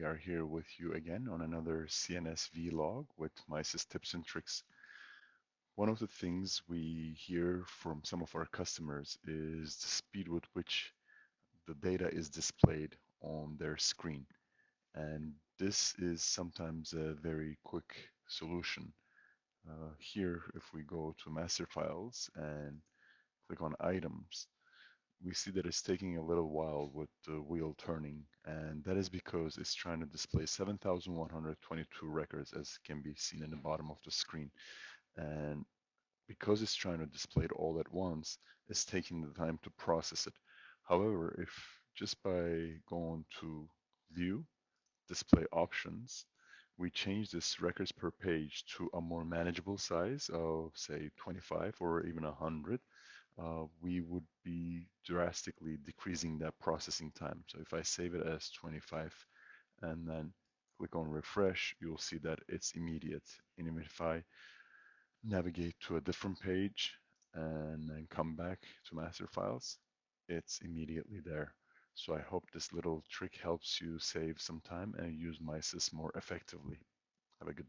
We are here with you again on another CNS vlog with MISys tips and tricks. One of the things we hear from some of our customers is the speed with which the data is displayed on their screen. And this is sometimes a very quick solution. Here, if we go to master files and click on items, we see that it's taking a little while with the wheel turning, and that is because it's trying to display 7,122 records, as can be seen in the bottom of the screen. And because it's trying to display it all at once, it's taking the time to process it. However, if just by going to View, Display Options, we change this records per page to a more manageable size of, say, 25 or even 100, we would be drastically decreasing that processing time. So if I save it as 25 and then click on refresh, you'll see that it's immediate. And even if I navigate to a different page and then come back to master files, it's immediately there. So I hope this little trick helps you save some time and use MISys more effectively. Have a good